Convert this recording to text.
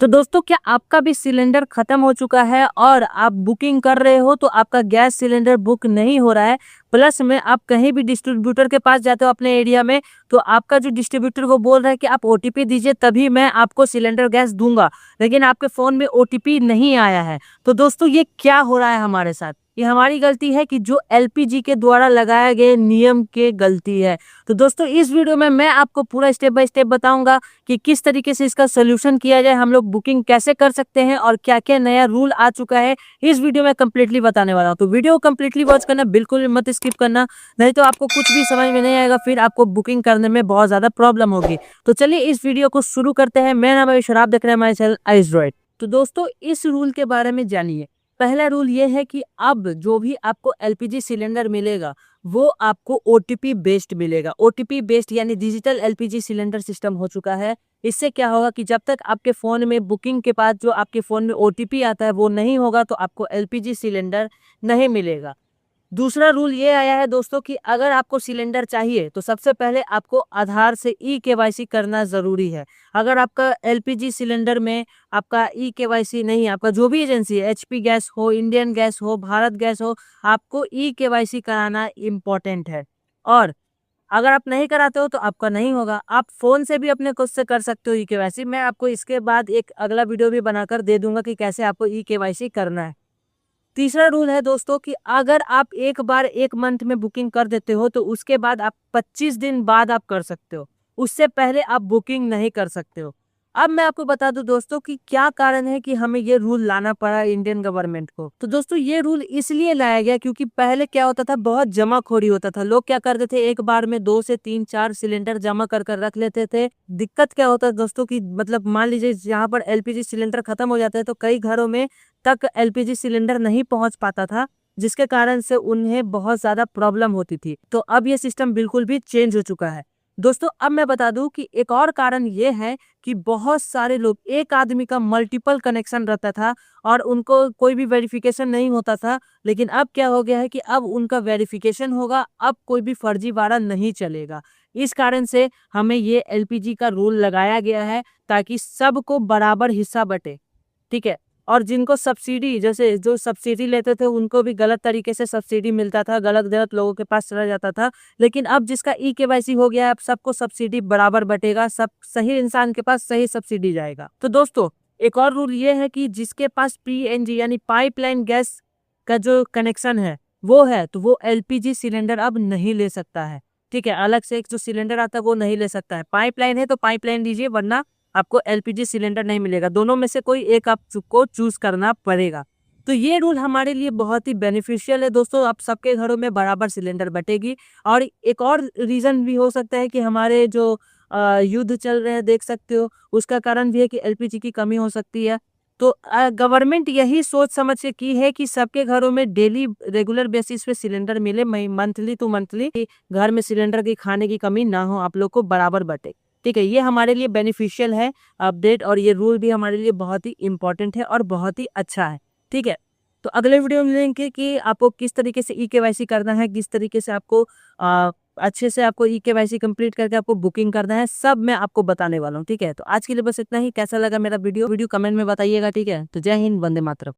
तो दोस्तों, क्या आपका भी सिलेंडर खत्म हो चुका है और आप बुकिंग कर रहे हो तो आपका गैस सिलेंडर बुक नहीं हो रहा है। प्लस में आप कहीं भी डिस्ट्रीब्यूटर के पास जाते हो अपने एरिया में, तो आपका जो डिस्ट्रीब्यूटर वो बोल रहा है कि आप ओटीपी दीजिए तभी मैं आपको सिलेंडर गैस दूंगा, लेकिन आपके फोन में ओटीपी नहीं आया है। तो दोस्तों, ये क्या हो रहा है हमारे साथ? ये हमारी गलती है कि जो एलपीजी के द्वारा लगाए गए नियम के गलती है। तो दोस्तों, इस वीडियो में मैं आपको पूरा स्टेप बाय स्टेप बताऊंगा कि किस तरीके से इसका सोल्यूशन किया जाए, हम लोग बुकिंग कैसे कर सकते हैं और क्या क्या नया रूल आ चुका है इस वीडियो में कंप्लीटली बताने वाला हूं। तो वीडियो को कंप्लीटली वॉच करना, बिल्कुल मत स्किप करना, नहीं तो आपको कुछ भी समझ में नहीं आएगा, फिर आपको बुकिंग करने में बहुत ज्यादा प्रॉब्लम होगी। तो चलिए इस वीडियो को शुरू करते हैं। मेरा नाम है शराब, देख रहे हैं हमारे चैनल आइसड्रॉइड। तो दोस्तों, इस रूल के बारे में जानिए। पहला रूल ये है कि अब जो भी आपको एलपीजी सिलेंडर मिलेगा वो आपको ओटीपी बेस्ड मिलेगा। ओटीपी बेस्ड यानी डिजिटल एलपीजी सिलेंडर सिस्टम हो चुका है। इससे क्या होगा कि जब तक आपके फोन में बुकिंग के बाद जो आपके फोन में ओटीपी आता है वो नहीं होगा तो आपको एलपीजी सिलेंडर नहीं मिलेगा। दूसरा रूल ये आया है दोस्तों कि अगर आपको सिलेंडर चाहिए तो सबसे पहले आपको आधार से ई केवाईसी करना जरूरी है। अगर आपका एलपीजी सिलेंडर में आपका ई केवाईसी नहीं, आपका जो भी एजेंसी है, एचपी गैस हो, इंडियन गैस हो, भारत गैस हो, आपको ई केवाईसी कराना इम्पोर्टेंट है। और अगर आप नहीं कराते हो तो आपका नहीं होगा। आप फोन से भी अपने खुद से कर सकते हो ई केवाईसी। मैं आपको इसके बाद एक अगला वीडियो भी बनाकर दे दूंगा कि कैसे आपको ई केवाईसी करना है। तीसरा रूल है दोस्तों कि अगर आप एक बार 1 मंथ में बुकिंग कर देते हो तो उसके बाद आप 25 दिन बाद आप कर सकते हो, उससे पहले आप बुकिंग नहीं कर सकते हो। अब मैं आपको बता दूं दोस्तों कि क्या कारण है कि हमें ये रूल लाना पड़ा इंडियन गवर्नमेंट को। तो दोस्तों, ये रूल इसलिए लाया गया क्योंकि पहले क्या होता था, बहुत जमाखोरी होता था। लोग क्या करते थे, एक बार में 2 से 3 4 सिलेंडर जमा कर रख लेते थे। दिक्कत क्या होता है दोस्तों कि मतलब मान लीजिए यहाँ पर एलपीजी सिलेंडर खत्म हो जाता है तो कई घरों में तक एलपीजी सिलेंडर नहीं पहुंच पाता था, जिसके कारण से उन्हें बहुत ज्यादा प्रॉब्लम होती थी। तो अब ये सिस्टम बिल्कुल भी चेंज हो चुका है। दोस्तों, अब मैं बता दूं कि एक और कारण ये है कि बहुत सारे लोग, एक आदमी का मल्टीपल कनेक्शन रहता था और उनको कोई भी वेरिफिकेशन नहीं होता था। लेकिन अब क्या हो गया है कि अब उनका वेरिफिकेशन होगा, अब कोई भी फर्जीवाड़ा नहीं चलेगा। इस कारण से हमें ये एलपीजी का रूल लगाया गया है ताकि सबको बराबर हिस्सा बटे। ठीक है। और जिनको सब्सिडी, जैसे जो सब्सिडी लेते थे उनको भी गलत तरीके से सब्सिडी मिलता था, गलत गलत लोगों के पास चला जाता था। लेकिन अब जिसका ई केवाईसी हो गया है, अब सबको सब्सिडी बराबर बटेगा, सब सही इंसान के पास सही सब्सिडी जाएगा। तो दोस्तों, एक और रूल ये है कि जिसके पास पीएनजी यानी पाइपलाइन गैस का जो कनेक्शन है वो है, तो वो एलपीजी सिलेंडर अब नहीं ले सकता है। ठीक है, अलग से एक जो सिलेंडर आता है वो नहीं ले सकता है। पाइपलाइन है तो पाइपलाइन लीजिए, वरना आपको एलपीजी सिलेंडर नहीं मिलेगा। दोनों में से कोई एक आपको चूज करना पड़ेगा। तो ये रूल हमारे लिए बहुत ही बेनिफिशियल है दोस्तों। अब सबके घरों में बराबर सिलेंडर बटेगी। और एक और रीजन भी हो सकता है कि हमारे जो युद्ध चल रहे हैं, देख सकते हो, उसका कारण भी है कि एलपीजी की कमी हो सकती है। तो गवर्नमेंट यही सोच समझ के की है कि सबके घरों में डेली रेगुलर बेसिस पे सिलेंडर मिले, मंथली टू मंथली, घर में सिलेंडर की खाने की कमी ना हो, आप लोग को बराबर बटे। ठीक है, ये हमारे लिए बेनिफिशियल है अपडेट, और ये रूल भी हमारे लिए बहुत ही इंपॉर्टेंट है और बहुत ही अच्छा है। ठीक है, तो अगले वीडियो में मिलेंगे कि आपको किस तरीके से ई केवाईसी करना है, किस तरीके से आपको अच्छे से आपको ई केवाईसी कंप्लीट करके आपको बुकिंग करना है, सब मैं आपको बताने वाला हूँ। ठीक है, तो आज के लिए बस इतना ही। कैसा लगा मेरा वीडियो कमेंट में बताइएगा। ठीक है, तो जय हिंद, वंदे मातरम।